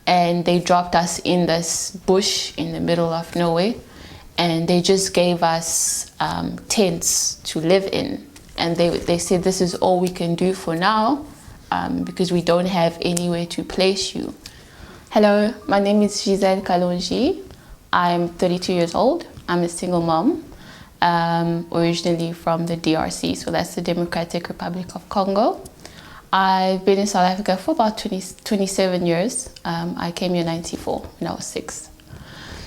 and they dropped us in this bush in the middle of nowhere, and they just gave us tents to live in, and they said this is all we can do for now, because we don't have anywhere to place you. Hello, my name is Giselle Kalonji. I'm 32 years old. I'm a single mom, originally from the DRC, so that's the Democratic Republic of Congo. I've been in South Africa for about 27 years. I came here in 94 when I was 6.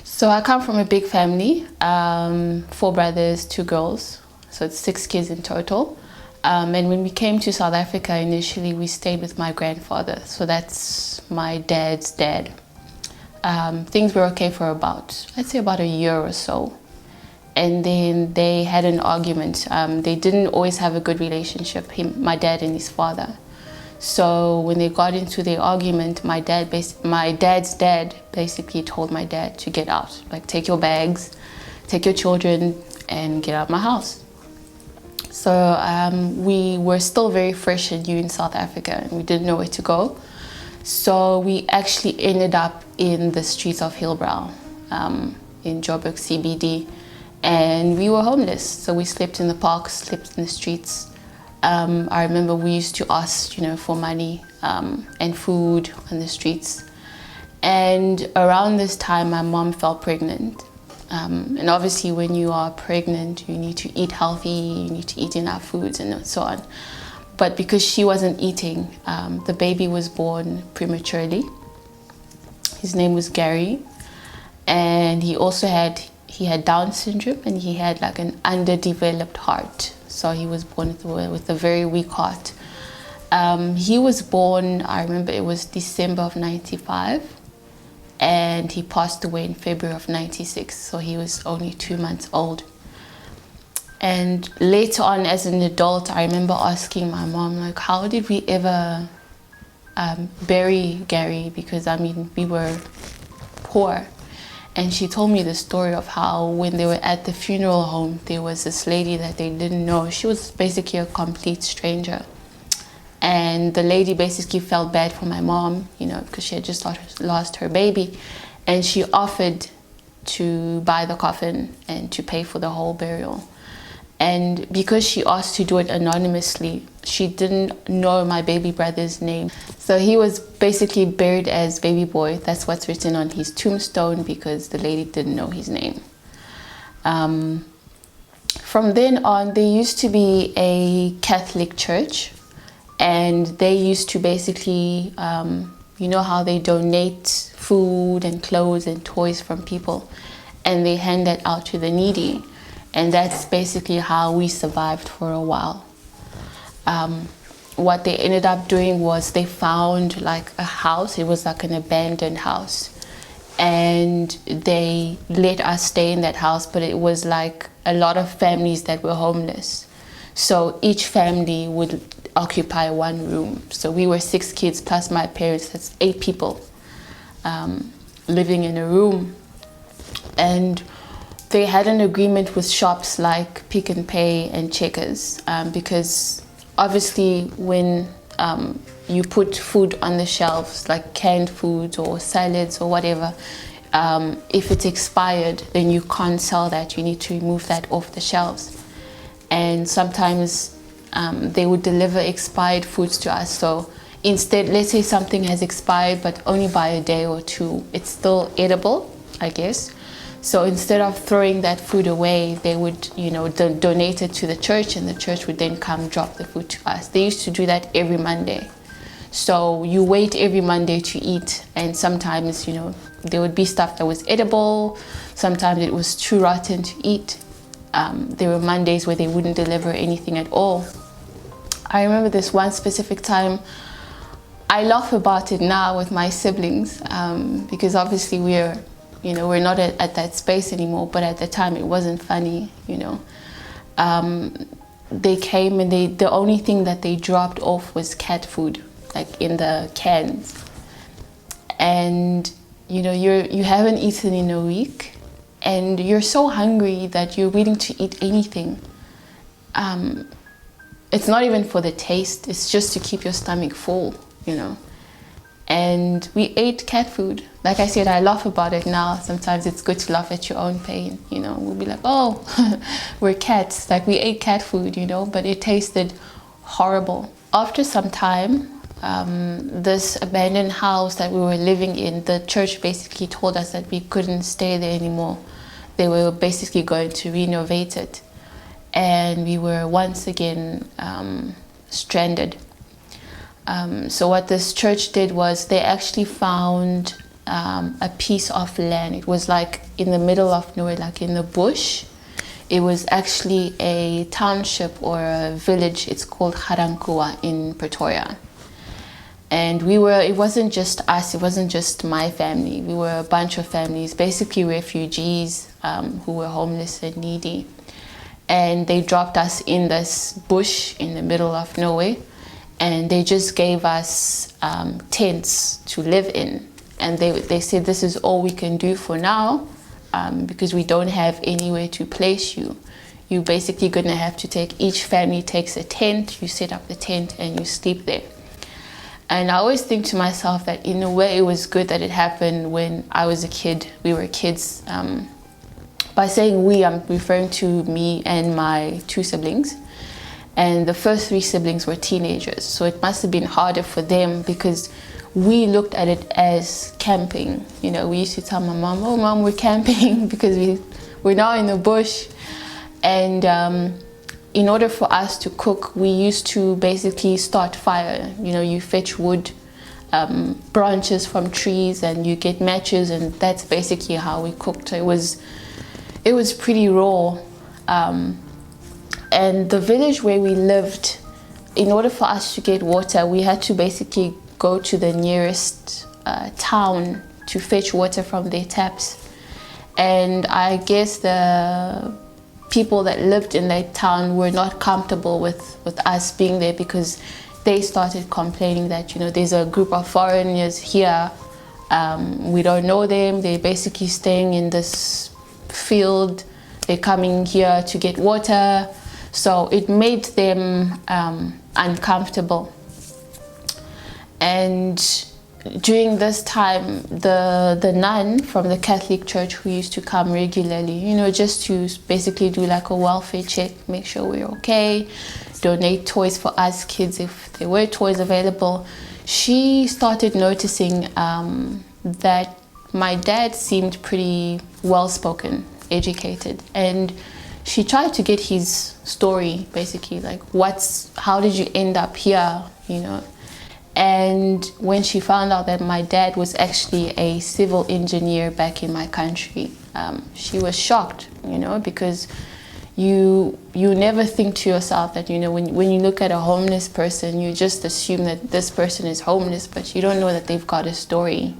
So I come from a big family, 4 brothers, 2 girls, so it's 6 kids in total. And when we came to South Africa, initially we stayed with my grandfather, so that's my dad's dad. Things were okay for I'd say about a year or so. And then they had an argument. They didn't always have a good relationship, my dad and his father. So when they got into the argument, my dad's dad basically told my dad to get out. Like, take your bags, take your children, and get out of my house. So we were still very fresh and new in South Africa, and we didn't know where to go. So we actually ended up in the streets of Hillbrow, in Joburg CBD, and we were homeless. So we slept in the parks, slept in the streets. I remember we used to ask, for money and food on the streets. And around this time, my mom fell pregnant. And obviously, when you are pregnant, you need to eat healthy, you need to eat enough foods and so on. But because she wasn't eating, the baby was born prematurely. His name was Gary, and he had Down syndrome, and he had like an underdeveloped heart. So he was born with a very weak heart. He was born, I remember it was December of 95, and he passed away in February of 96. So he was only 2 months old. And later on, as an adult, I remember asking my mom, like, how did we ever bury Gary? Because, we were poor. And she told me the story of how when they were at the funeral home, there was this lady that they didn't know. She was basically a complete stranger. And the lady basically felt bad for my mom, because she had just lost her baby. And she offered to buy the coffin and to pay for the whole burial. And because she asked to do it anonymously, she didn't know my baby brother's name. So he was basically buried as baby boy. That's what's written on his tombstone, because the lady didn't know his name. From then on, there used to be a Catholic church, and they used to basically, how they donate food and clothes and toys from people, and they hand that out to the needy. And that's basically how we survived for a while. What they ended up doing was they found like a house. It was like an abandoned house. And they let us stay in that house, but it was like a lot of families that were homeless. So each family would occupy one room. So we were 6 kids plus my parents, that's 8 people living in a room. And they had an agreement with shops like Pick n Pay and Checkers, because obviously when you put food on the shelves, like canned foods or salads or whatever, if it's expired, then you can't sell that. You need to remove that off the shelves. And sometimes they would deliver expired foods to us. So instead, let's say something has expired, but only by a day or 2, it's still edible, I guess. So instead of throwing that food away, they would, donate it to the church, and the church would then come drop the food to us. They used to do that every Monday. So you wait every Monday to eat, and sometimes, there would be stuff that was edible. Sometimes it was too rotten to eat. There were Mondays where they wouldn't deliver anything at all. I remember this one specific time. I laugh about it now with my siblings, because obviously we're not at that space anymore, but at the time it wasn't funny, They came, and the only thing that they dropped off was cat food, like in the cans. And, you haven't eaten in a week, and you're so hungry that you're willing to eat anything. It's not even for the taste, it's just to keep your stomach full, and we ate cat food. Like I said, I laugh about it now. Sometimes it's good to laugh at your own pain, you know. We'll be like, oh, we're cats. Like, we ate cat food, you know, but it tasted horrible. After some time, this abandoned house that we were living in, the church basically told us that we couldn't stay there anymore. They were basically going to renovate it. And we were once again stranded. So what this church did was they actually found a piece of land. It was like in the middle of nowhere, like in the bush. It was actually a township or a village. It's called Garankuwa in Pretoria. And it wasn't just us, it wasn't just my family. We were a bunch of families, basically refugees who were homeless and needy. And they dropped us in this bush in the middle of nowhere. And they just gave us tents to live in. And they said, this is all we can do for now, because we don't have anywhere to place you. You're basically gonna have to each family takes a tent, you set up the tent and you sleep there. And I always think to myself that in a way it was good that it happened when I was a kid. We were kids. By saying we, I'm referring to me and my 2 siblings. And the first 3 siblings were teenagers. So it must have been harder for them because we looked at it as camping. You know, we used to tell my mom, oh, mom, we're camping because we're now in the bush. And in order for us to cook, we used to basically start fire. You know, you fetch wood, branches from trees, and you get matches, and that's basically how we cooked. It was pretty raw. And the village where we lived, in order for us to get water, we had to basically go to the nearest town to fetch water from their taps. And I guess the people that lived in that town were not comfortable with us being there because they started complaining that, you know, there's a group of foreigners here. We don't know them. They're basically staying in this field. They're coming here to get water. So it made them uncomfortable. And during this time, the nun from the Catholic Church who used to come regularly, you know, just to basically do like a welfare check, make sure we're okay, donate toys for us kids if there were toys available, she started noticing that my dad seemed pretty well-spoken, educated, and she tried to get his story, basically, like how did you end up here, you know? And when she found out that my dad was actually a civil engineer back in my country, she was shocked, you know, because you never think to yourself that, you know, when you look at a homeless person, you just assume that this person is homeless, but you don't know that they've got a story.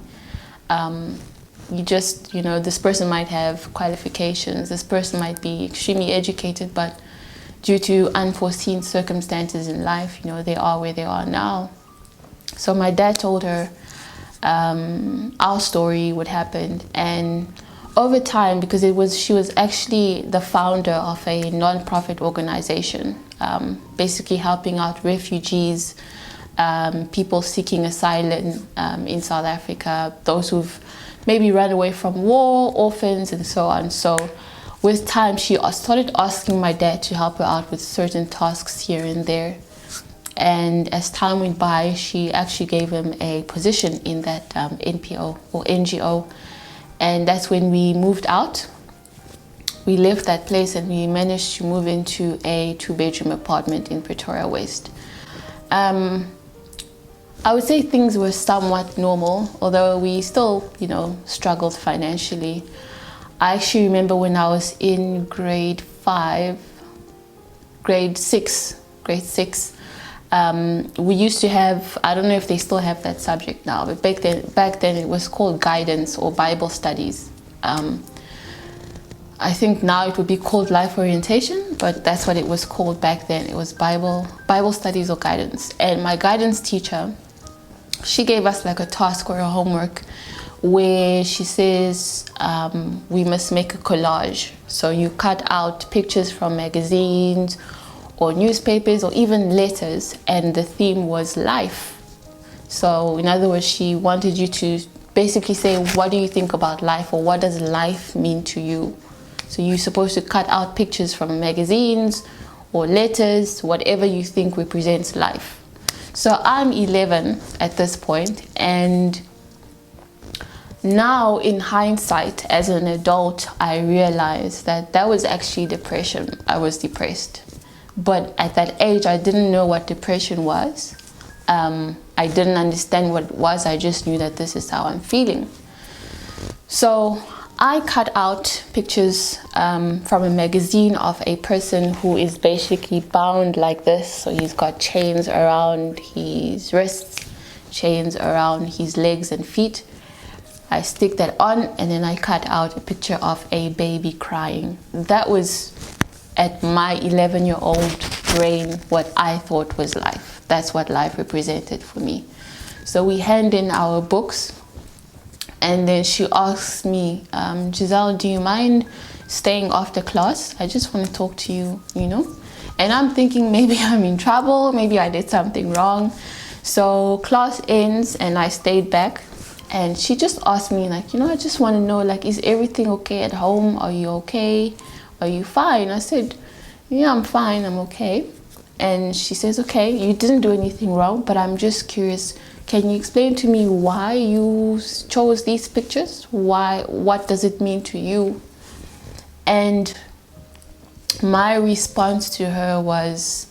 You just, you know, this person might have qualifications, this person might be extremely educated, but due to unforeseen circumstances in life, you know, they are where they are now. So my dad told her our story, what happened, and over time, because she was actually the founder of a non-profit organization, basically helping out refugees, people seeking asylum in South Africa, those who've maybe run away from war, orphans, and so on. So with time, she started asking my dad to help her out with certain tasks here and there. And as time went by, she actually gave him a position in that NPO or NGO. And that's when we moved out. We left that place and we managed to move into a 2-bedroom apartment in Pretoria West. I would say things were somewhat normal, although we still, you know, struggled financially. I actually remember when I was in grade 6, we used to have, I don't know if they still have that subject now, but back then it was called guidance or Bible studies. I think now it would be called life orientation, but that's what it was called back then. It was Bible studies or guidance. And my guidance teacher, she gave us like a task or a homework where she says we must make a collage. So you cut out pictures from magazines or newspapers or even letters, and the theme was life. So in other words, she wanted you to basically say, what do you think about life, or what does life mean to you? So you're supposed to cut out pictures from magazines or letters, whatever you think represents life. So I'm 11 at this point, and now in hindsight, as an adult, I realized that that was actually depression. I was depressed. But at that age, I didn't know what depression was. I didn't understand what it was. I just knew that this is how I'm feeling. So I cut out pictures from a magazine of a person who is basically bound like this. So he's got chains around his wrists, chains around his legs and feet. I stick that on, and then I cut out a picture of a baby crying. That was, at my 11-year-old brain, what I thought was life. That's what life represented for me. So we hand in our books, and then she asks me, Giselle, do you mind staying after class? I just want to talk to you, you know? And I'm thinking maybe I'm in trouble, maybe I did something wrong. So class ends and I stayed back, and she just asked me, like, you know, I just want to know, like, is everything okay at home? Are you okay? Are you fine? I said, yeah, I'm fine, I'm okay. And she says, okay, you didn't do anything wrong, but I'm just curious, can you explain to me why you chose these pictures? Why? What does it mean to you? And my response to her was,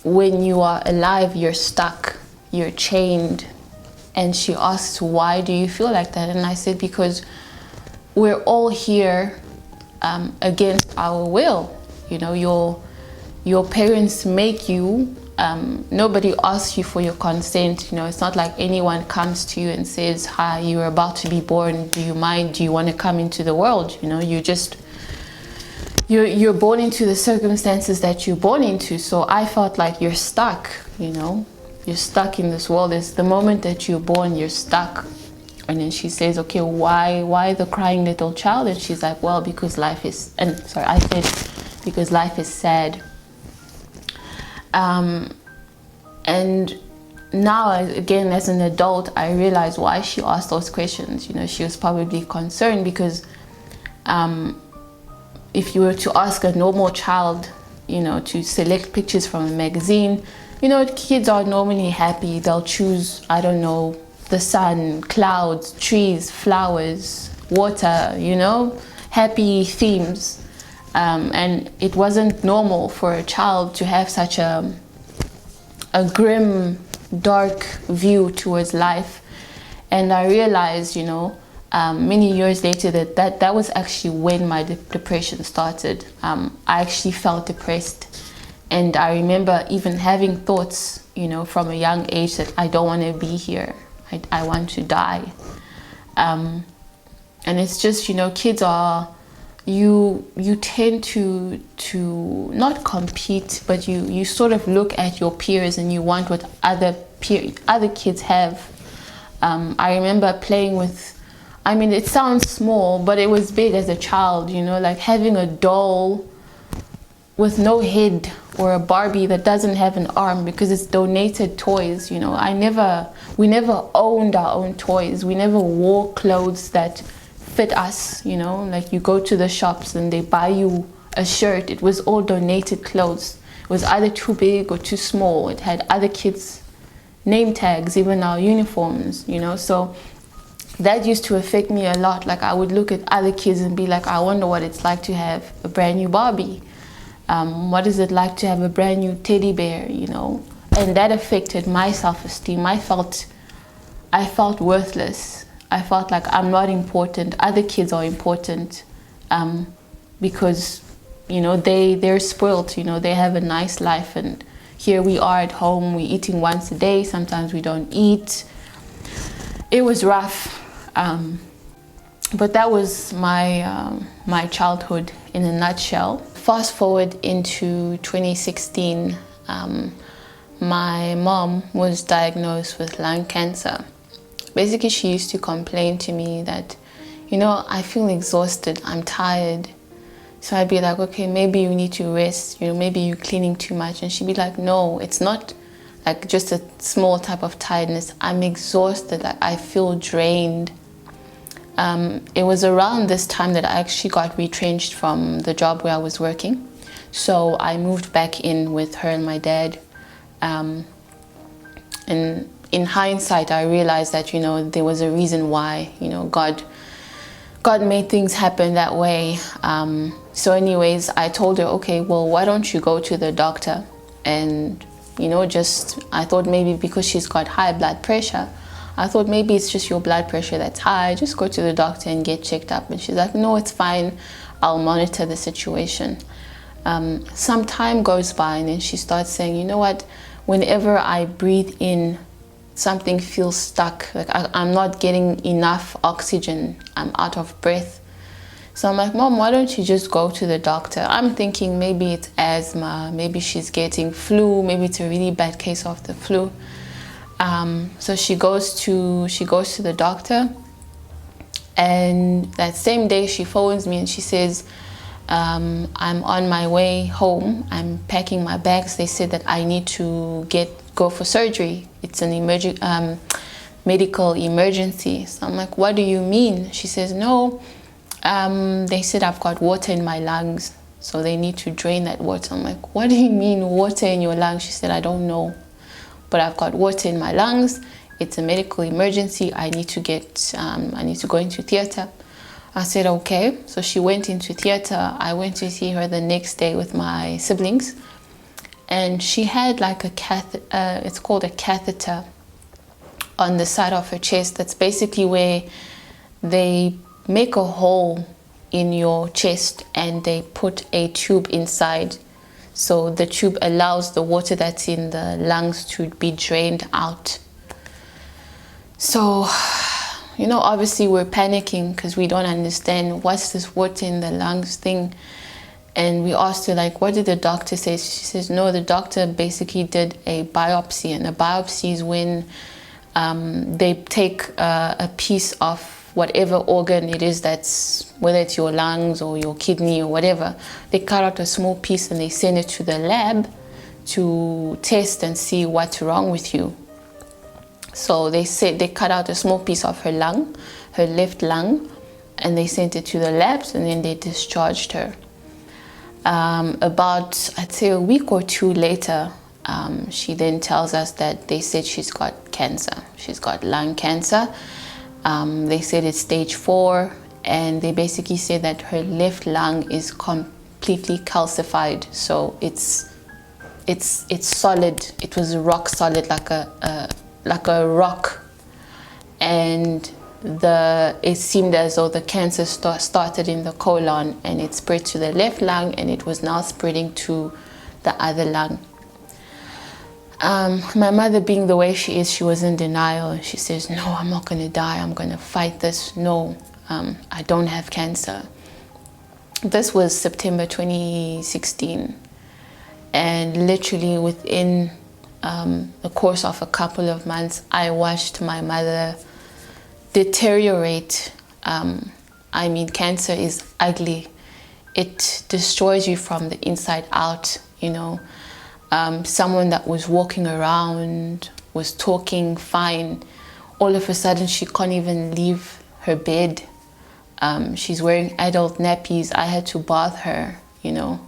when you are alive, you're stuck, you're chained. And she asked, why do you feel like that? And I said, because we're all here against our will. You know, your parents make you. Nobody asks you for your consent. You know, it's not like anyone comes to you and says, hi, you're about to be born. Do you mind? Do you want to come into the world? You know, you're born into the circumstances that you're born into. So I felt like you're stuck, you know. You're stuck in this world. It's the moment that you're born, you're stuck. And then she says, okay, why the crying little child? And she's like, well, because life is, and sorry, I said, because life is sad. And now, again, as an adult, I realize why she asked those questions. You know, she was probably concerned because if you were to ask a normal child, you know, to select pictures from a magazine, you know, kids are normally happy. They'll choose, I don't know, the sun, clouds, trees, flowers, water, you know, happy themes. And it wasn't normal for a child to have such a grim, dark view towards life. And I realized, you know, many years later that was actually when my depression started. I actually felt depressed. And I remember even having thoughts, you know, from a young age that I don't want to be here. I want to die. And it's just, you know, kids are, you tend to not compete, but you sort of look at your peers and you want what other kids have. I remember playing with, I mean, it sounds small, but it was big as a child, you know, like having a doll with no head, or a Barbie that doesn't have an arm, because it's donated toys. You know, we never owned our own toys. We never wore clothes that fit us, you know, like you go to the shops and they buy you a shirt. It was all donated clothes. It was either too big or too small. It had other kids' name tags, even our uniforms, you know. So that used to affect me a lot. Like I would look at other kids and be like, I wonder what it's like to have a brand new Barbie. What is it like to have a brand new teddy bear, you know? And that affected my self-esteem. I felt worthless. I felt like I'm not important. Other kids are important because, you know, they're spoiled, you know, they have a nice life, and here we are at home, we're eating once a day, sometimes we don't eat. It was rough. But that was my childhood in a nutshell. Fast forward into 2016, my mom was diagnosed with lung cancer. Basically, she used to complain to me that, you know, I feel exhausted, I'm tired. So I'd be like, okay, maybe you need to rest, you know, maybe you're cleaning too much. And she'd be like, no, it's not like just a small type of tiredness. I'm exhausted, like I feel drained. It was around this time that I actually got retrenched from the job where I was working. So I moved back in with her and my dad. And in hindsight, I realized that, you know, there was a reason why, you know, God made things happen that way. So anyways, I told her, okay, well, why don't you go to the doctor? And, you know, I thought maybe because she's got high blood pressure, I thought maybe it's just your blood pressure that's high. Just go to the doctor and get checked up. And she's like, no, it's fine. I'll monitor the situation. Some time goes by and then she starts saying, you know what, whenever I breathe in, something feels stuck. Like I'm not getting enough oxygen. I'm out of breath. So I'm like, Mom, why don't you just go to the doctor? I'm thinking maybe it's asthma. Maybe she's getting flu. Maybe it's a really bad case of the flu. So she goes to the doctor, and that same day she phones me and she says, I'm on my way home. I'm packing my bags. They said that I need to go for surgery. It's an medical emergency. So I'm like, what do you mean? She says, no, they said I've got water in my lungs, so they need to drain that water. I'm like, what do you mean water in your lungs? She said, I don't know, but I've got water in my lungs. It's a medical emergency. I need to go into theater. I said, okay. So she went into theater. I went to see her the next day with my siblings. And she had like it's called a catheter on the side of her chest. That's basically where they make a hole in your chest and they put a tube inside. So the tube allows the water that's in the lungs to be drained out. So, you know, obviously we're panicking because we don't understand what's this water in the lungs thing. And we asked her, like, what did the doctor say? She says, no, the doctor basically did a biopsy. And a biopsy is when they take a piece of whatever organ it is that's, whether it's your lungs or your kidney or whatever. They cut out a small piece and they send it to the lab to test and see what's wrong with you. So they said they cut out a small piece of her lung, her left lung, and they sent it to the labs, and then they discharged her. About, I'd say, a week or two later, she then tells us that they said she's got cancer. She's got lung cancer. They said it's stage 4, and they basically said that her left lung is completely calcified. So it's solid. It was rock solid, like a rock, and it seemed as though the cancer started in the colon and it spread to the left lung, and it was now spreading to the other lung. My mother, being the way she is, she was in denial. She says, no, I'm not going to die. I'm going to fight this. No, I don't have cancer. This was September 2016. And literally within the course of a couple of months, I watched my mother deteriorate. I mean, cancer is ugly. It destroys you from the inside out, you know. Someone that was walking around, was talking fine, all of a sudden she can't even leave her bed. She's wearing adult nappies. I had to bath her, you know.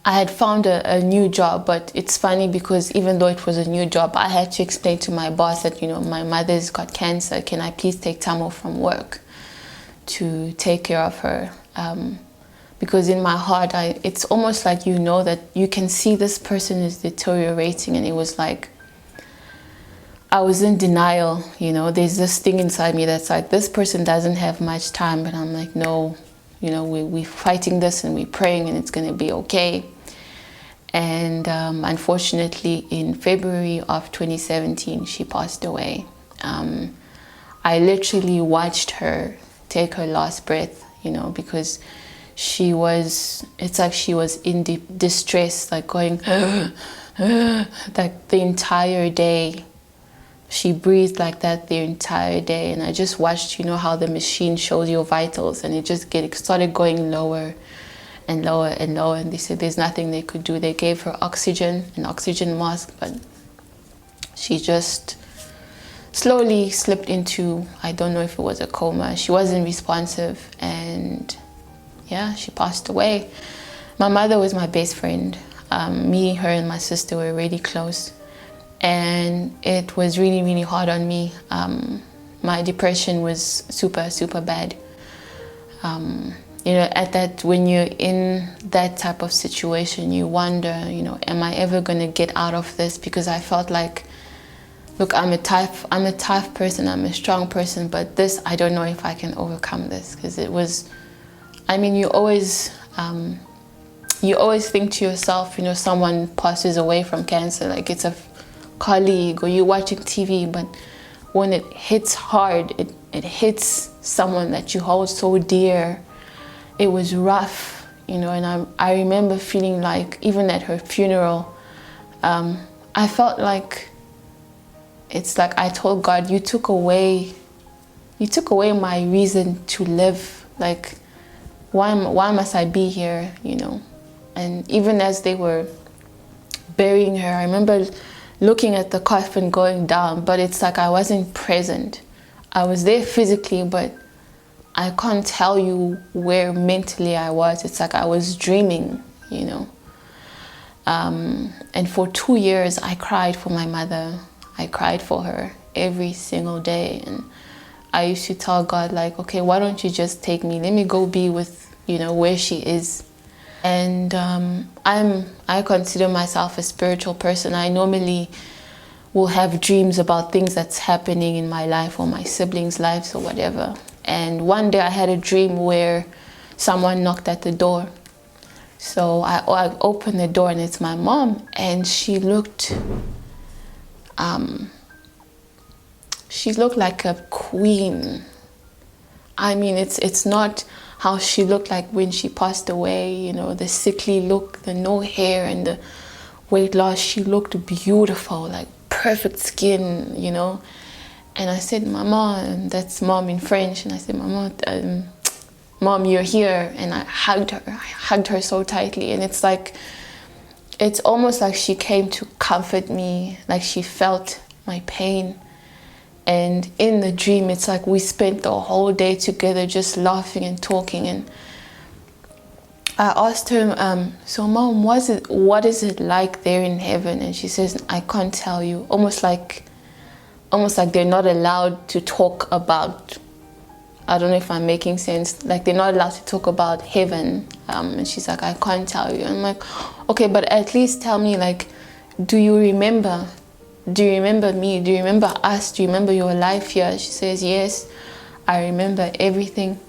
I had found a new job, but it's funny because even though it was a new job, I had to explain to my boss that, you know, my mother's got cancer. Can I please take time off from work to take care of her? Because in my heart, it's almost like, you know, that you can see this person is deteriorating, and it was like, I was in denial, you know. There's this thing inside me that's like, this person doesn't have much time, but I'm like, no, you know, we're fighting this and we're praying and it's going to be okay. And unfortunately, in February of 2017, she passed away. I literally watched her take her last breath, you know, because it's like she was in distress, like going, like the entire day. She breathed like that the entire day. And I just watched, you know, how the machine shows your vitals, and it just started going lower and lower and lower, and they said there's nothing they could do. They gave her oxygen, an oxygen mask, but she just slowly slipped into, I don't know if it was a coma. She wasn't responsive, and yeah, she passed away. My mother was my best friend. Me, her, and my sister were really close, and it was really, really hard on me. My depression was super, super bad. You know, at that, when you're in that type of situation, you wonder, you know, am I ever going to get out of this? Because I felt like, look, I'm a tough person, I'm a strong person, but this, I don't know if I can overcome this. Because it was, I mean, you always think to yourself, you know, someone passes away from cancer, like it's a colleague, or you're watching TV, but when it hits hard, it hits someone that you hold so dear. It was rough, you know, and I remember feeling like, even at her funeral, I felt like, it's like I told God, you took away my reason to live. Like, why must I be here, you know? And even as they were burying her, I remember looking at the coffin going down, but it's like I wasn't present. I was there physically, but I can't tell you where mentally I was. It's like I was dreaming, you know. And for 2 years, I cried for my mother. I cried for her every single day. And I used to tell God, like, okay, why don't you just take me? Let me go be with, you know, where she is. And I consider myself a spiritual person. I normally will have dreams about things that's happening in my life or my siblings' lives or whatever. And one day I had a dream where someone knocked at the door. So I opened the door, and it's my mom, and she looked like a queen. I mean, it's not how she looked like when she passed away, you know, the sickly look, the no hair and the weight loss. She looked beautiful, like perfect skin, you know. And I said, Mama, and that's mom in French, and I said, Mama, Mom, you're here. And I hugged her so tightly. And it's like, it's almost like she came to comfort me, like she felt my pain. And in the dream, it's like we spent the whole day together just laughing and talking. And I asked her, so Mom, what is it like there in heaven? And she says, I can't tell you. Almost like they're not allowed to talk about, I don't know if I'm making sense, like they're not allowed to talk about heaven. And she's like, I can't tell you. And I'm like, okay, but at least tell me, like, do you remember? Do you remember me? Do you remember us? Do you remember your life here? She says, yes, I remember everything.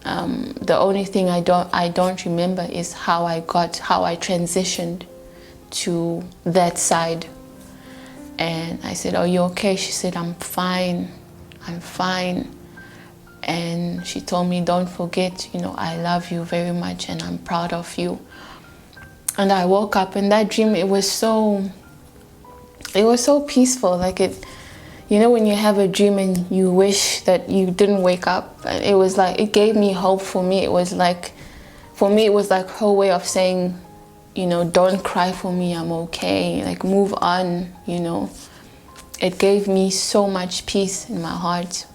The only thing I don't remember is how I transitioned to that side. And I said, are you okay? She said, I'm fine. And she told me, don't forget, you know, I love you very much and I'm proud of you. And I woke up, and that dream, it was so peaceful. Like, it, you know, when you have a dream and you wish that you didn't wake up, it was like, it gave me hope. For me, it was like her way of saying, you know, don't cry for me, I'm okay, like, move on, you know. It gave me so much peace in my heart.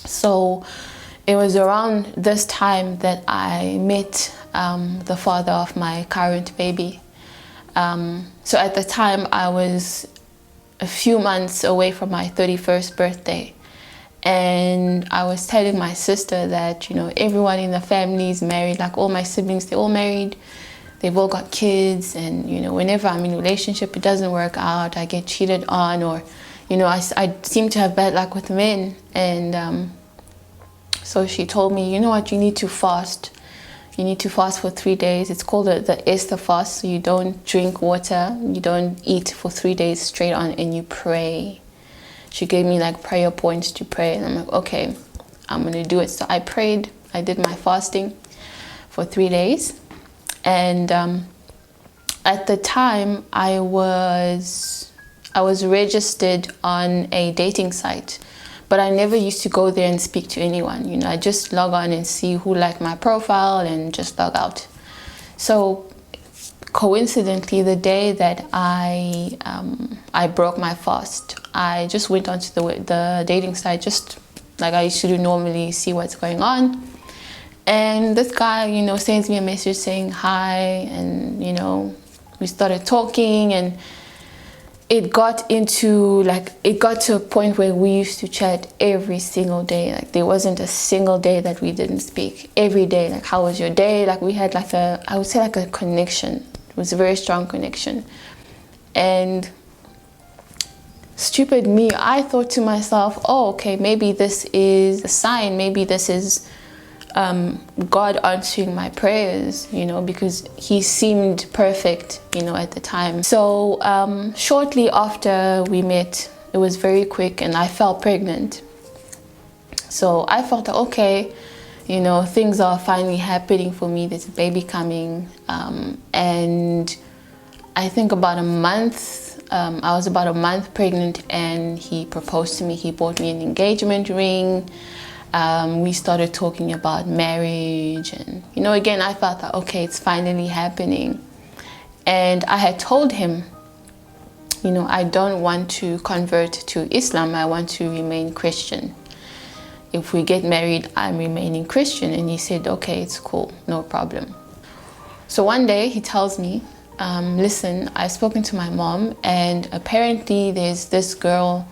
So it was around this time that I met the father of my current baby. So at the time, I was a few months away from my 31st birthday. And I was telling my sister that, you know, everyone in the family is married, like all my siblings, they're all married. They've all got kids, and, you know, whenever I'm in a relationship, it doesn't work out. I get cheated on, or, you know, I seem to have bad luck with men. And so she told me, you know what, you need to fast. You need to fast for 3 days. It's called the Esther fast. So you don't drink water, you don't eat for 3 days straight on, and you pray. She gave me like prayer points to pray, and I'm like, okay, I'm gonna do it. So I prayed. I did my fasting for 3 days. And at the time, I was registered on a dating site, but I never used to go there and speak to anyone. You know, I just log on and see who liked my profile and just log out. So coincidentally, the day that I broke my fast, I just went onto the dating site, just like I used to do normally, see what's going on. And this guy, you know, sends me a message saying hi, and, you know, we started talking, and it got to a point where we used to chat every single day. Like, there wasn't a single day that we didn't speak. Every day, like, how was your day? Like, we had like I would say like a connection. It was a very strong connection. And stupid me, I thought to myself, oh, okay, maybe this is a sign. Maybe this is God answering my prayers, you know, because he seemed perfect, you know, at the time. So shortly after we met, it was very quick, and I fell pregnant. So I felt, okay, you know, things are finally happening for me. There's a baby coming. And I think about a month, I was about a month pregnant, and he proposed to me. He bought me an engagement ring. We started talking about marriage, and, you know, again, I felt that, okay, it's finally happening. And I had told him, you know, I don't want to convert to Islam. I want to remain Christian. If we get married, I'm remaining Christian. And he said, okay, it's cool, no problem. So one day he tells me, listen, I've spoken to my mom, and apparently there's this girl,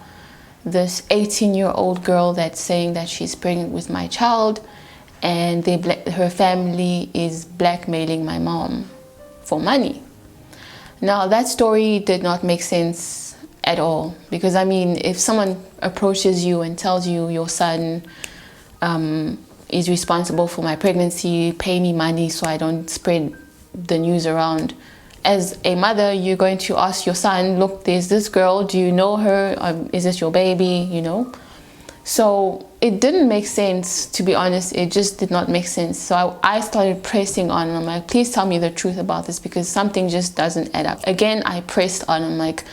this 18-year-old girl, that's saying that she's pregnant with my child, and her family is blackmailing my mom for money. Now, that story did not make sense at all, because, I mean, if someone approaches you and tells you your son is responsible for my pregnancy, pay me money so I don't spread the news around, as a mother, you're going to ask your son, look, there's this girl, do you know her? Is this your baby, you know? So it didn't make sense, to be honest. It just did not make sense. So I started pressing on. I'm like, please tell me the truth about this, because something just doesn't add up. Again, I pressed on. I'm like,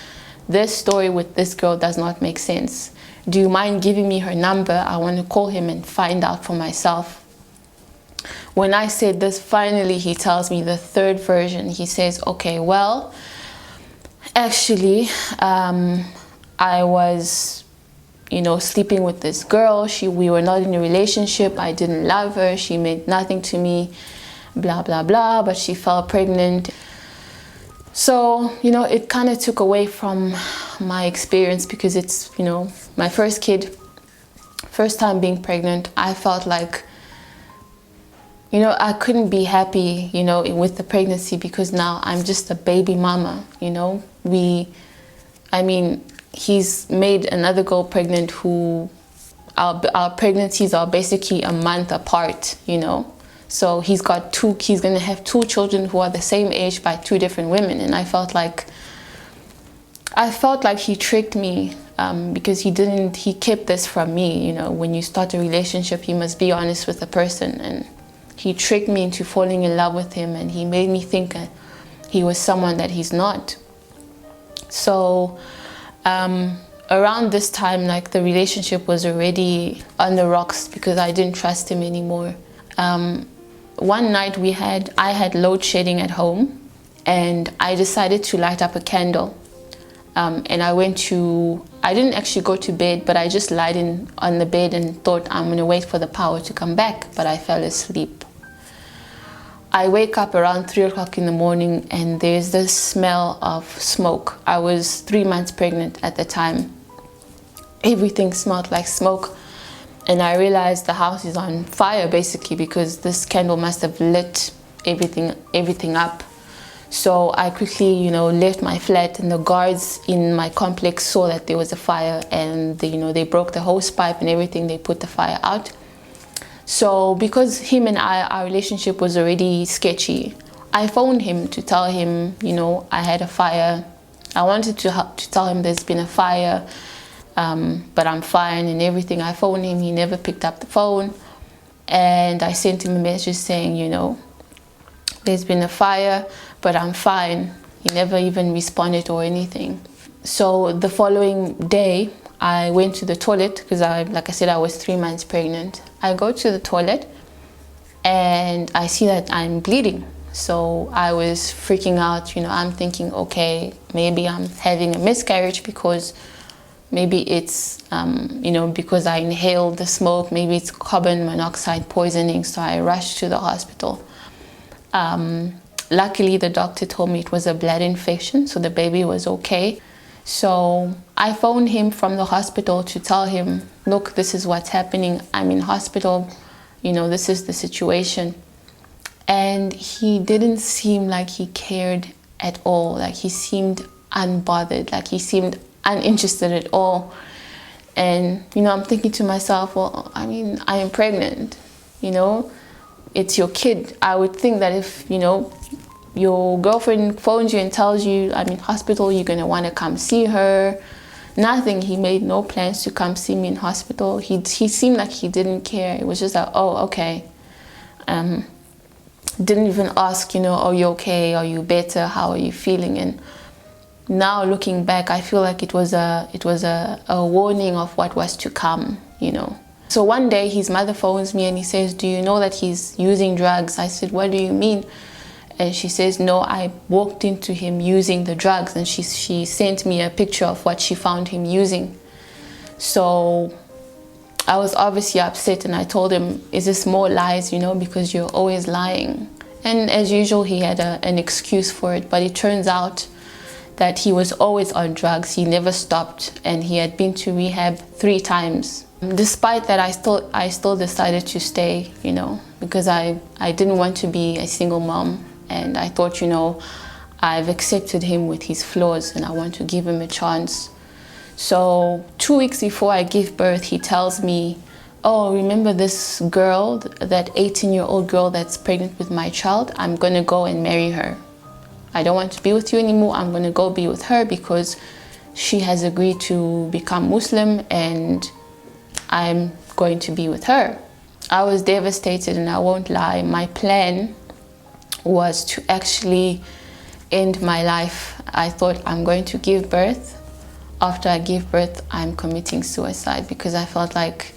this story with this girl does not make sense. Do you mind giving me her number? I want to call him and find out for myself. When I said this, finally he tells me the third version. He says, okay, well, actually, I was, you know, sleeping with this girl. We were not in a relationship. I didn't love her. She meant nothing to me, blah, blah, blah, but she fell pregnant. So, you know, it kind of took away from my experience, because it's, you know, my first kid, first time being pregnant. I felt like, you know, I couldn't be happy, you know, with the pregnancy, because now I'm just a baby mama, you know. I mean, he's made another girl pregnant who, our pregnancies are basically a month apart, you know. So he's going to have two children who are the same age by two different women. And I felt like he tricked me, because he kept this from me, you know. When you start a relationship, you must be honest with the person, and he tricked me into falling in love with him, and he made me think he was someone that he's not. So around this time, like, the relationship was already on the rocks, because I didn't trust him anymore. One night I had load shedding at home, and I decided to light up a candle. And I didn't actually go to bed, but I just lied on the bed and thought I'm going to wait for the power to come back, but I fell asleep. I wake up around 3 o'clock in the morning, and there's this smell of smoke. I was 3 months pregnant at the time. Everything smelled like smoke, and I realized the house is on fire, basically, because this candle must have lit everything up. So I quickly, you know, left my flat, and the guards in my complex saw that there was a fire, and they broke the hose pipe and everything. They put the fire out. So because him and our relationship was already sketchy, I phoned him to tell him, you know, I had a fire. I wanted to tell him there's been a fire, but I'm fine and everything. I phoned him. He never picked up the phone, and I sent him a message saying, you know, there's been a fire, but I'm fine. He never even responded or anything. So the following day, I went to the toilet, because like I said, I was 3 months pregnant. I go to the toilet, and I see that I'm bleeding. So I was freaking out, I'm thinking, okay, maybe I'm having a miscarriage because maybe it's, because I inhaled the smoke, maybe it's carbon monoxide poisoning. So I rushed to the hospital. Luckily, the doctor told me it was a bladder infection, so the baby was okay. So I phoned him from the hospital to tell him, look, this is what's happening. I'm in hospital, this is the situation. And he didn't seem like he cared at all. Like he seemed unbothered, like he seemed uninterested at all. And, I'm thinking to myself, well, I am pregnant, it's your kid. I would think that if, your girlfriend phones you and tells you I'm in hospital, you're going to want to come see her. Nothing. He made no plans to come see me in hospital. He seemed like he didn't care. It was just like, oh, okay. Didn't even ask, are you okay? Are you better? How are you feeling? And now looking back, I feel like it was a warning of what was to come, So one day his mother phones me and he says, do you know that he's using drugs? I said, what do you mean? And she says, no, I walked into him using the drugs. And she sent me a picture of what she found him using. So I was obviously upset, and I told him, is this more lies, because you're always lying. And as usual, he had an excuse for it. But it turns out that he was always on drugs. He never stopped, and he had been to rehab 3 times. Despite that, I still decided to stay, because I didn't want to be a single mom. And I thought, I've accepted him with his flaws and I want to give him a chance. So 2 weeks before I give birth, he tells me, oh, remember this girl, that 18-year-old girl that's pregnant with my child? I'm going to go and marry her. I don't want to be with you anymore. I'm going to go be with her because she has agreed to become Muslim and I'm going to be with her. I was devastated, and I won't lie. My plan was to actually end my life. I thought, I'm going to give birth. After I give birth, I'm committing suicide, because I felt like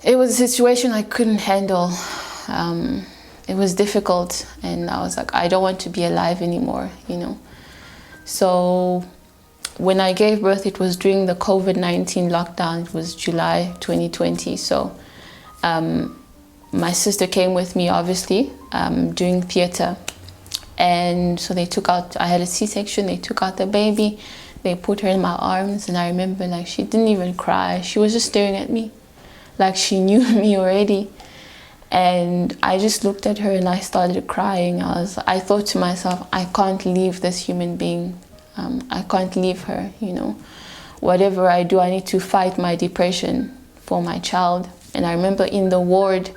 it was a situation I couldn't handle. It was difficult, and I was like, I don't want to be alive anymore, So when I gave birth, it was during the COVID-19 lockdown. It was July 2020. So my sister came with me, obviously, doing theater. And so I had a C-section, they took out the baby, they put her in my arms, and I remember she didn't even cry. She was just staring at me like she knew me already. And I just looked at her and I started crying. I thought to myself, I can't leave this human being. I can't leave her, Whatever I do, I need to fight my depression for my child. And I remember in the ward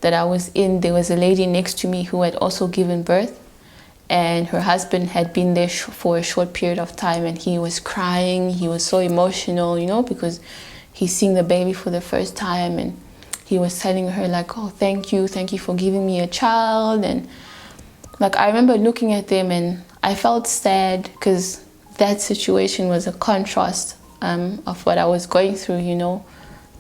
that I was in, there was a lady next to me who had also given birth, and her husband had been there for a short period of time, and he was crying. He was so emotional, because he's seeing the baby for the first time, and he was telling her oh, thank you for giving me a child. And I remember looking at them and I felt sad, because that situation was a contrast of what I was going through,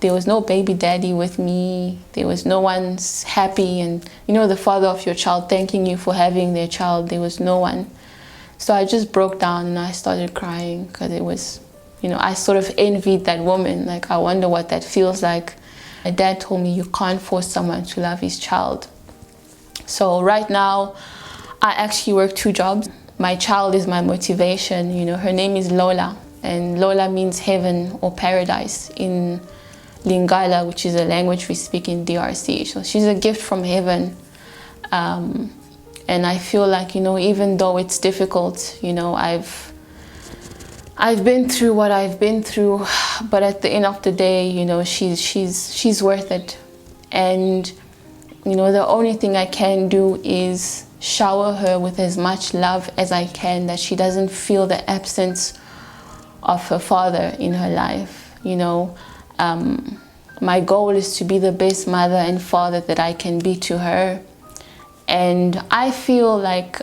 There was no baby daddy with me. There was no one's happy. And, the father of your child thanking you for having their child. There was no one. So I just broke down and I started crying, because it was, I sort of envied that woman. I wonder what that feels like. My dad told me you can't force someone to love his child. So right now, I actually work 2 jobs. My child is my motivation. Her name is Lola. And Lola means heaven or paradise in Lingala, which is a language we speak in DRC. So she's a gift from heaven. And I feel like, even though it's difficult, I've been through what I've been through, but at the end of the day, she's worth it. And, the only thing I can do is shower her with as much love as I can, that she doesn't feel the absence of her father in her life, My goal is to be the best mother and father that I can be to her. And I feel like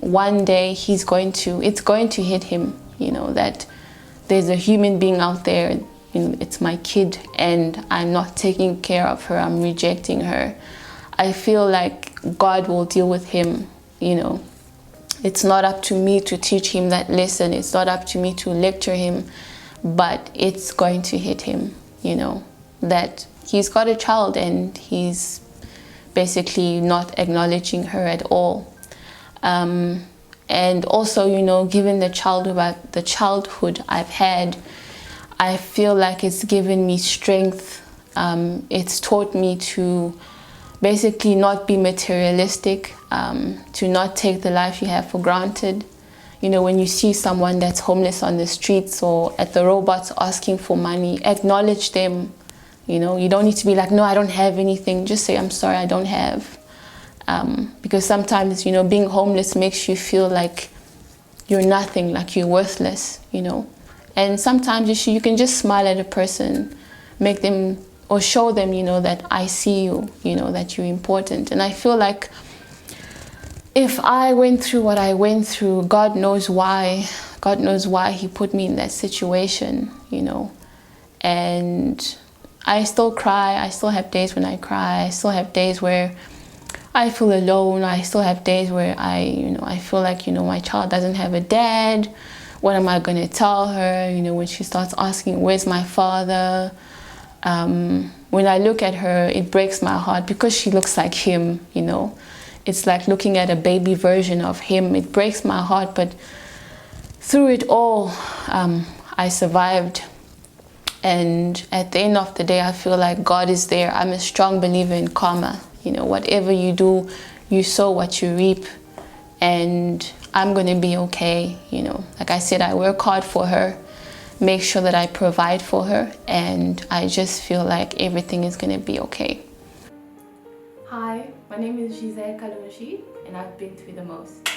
one day it's going to hit him, that there's a human being out there, it's my kid, and I'm not taking care of her, I'm rejecting her. I feel like God will deal with him, you know. It's not up to me to teach him that lesson. It's not up to me to lecture him, but it's going to hit him, you know, that he's got a child and he's basically not acknowledging her at all. And also, you know, given the childhood I've had, I feel like it's given me strength. It's taught me to basically not be materialistic, to not take the life you have for granted. You know, when you see someone that's homeless on the streets or at the robots asking for money, acknowledge them. You know, you don't need to be like, no, I don't have anything. Just say, I'm sorry, I don't have. Because sometimes, you know, being homeless makes you feel like you're nothing, like you're worthless, you know. And sometimes you can just smile at a person, make them or show them, you know, that I see you, you know, that you're important. And I feel like if I went through what I went through, God knows why. God knows why he put me in that situation, you know. And I still cry. I still have days when I cry. I still have days where I feel alone. I still have days where I feel like, you know, my child doesn't have a dad. What am I going to tell her? You know, when she starts asking, where's my father? When I look at her, it breaks my heart because she looks like him, you know. It's like looking at a baby version of him. It breaks my heart, but through it all, I survived. And at the end of the day, I feel like God is there. I'm a strong believer in karma. You know, whatever you do, you sow what you reap. And I'm going to be okay, you know. Like I said, I work hard for her, make sure that I provide for her, and I just feel like everything is going to be okay. Hi, my name is Giselle Kalonji, and I've been through the most.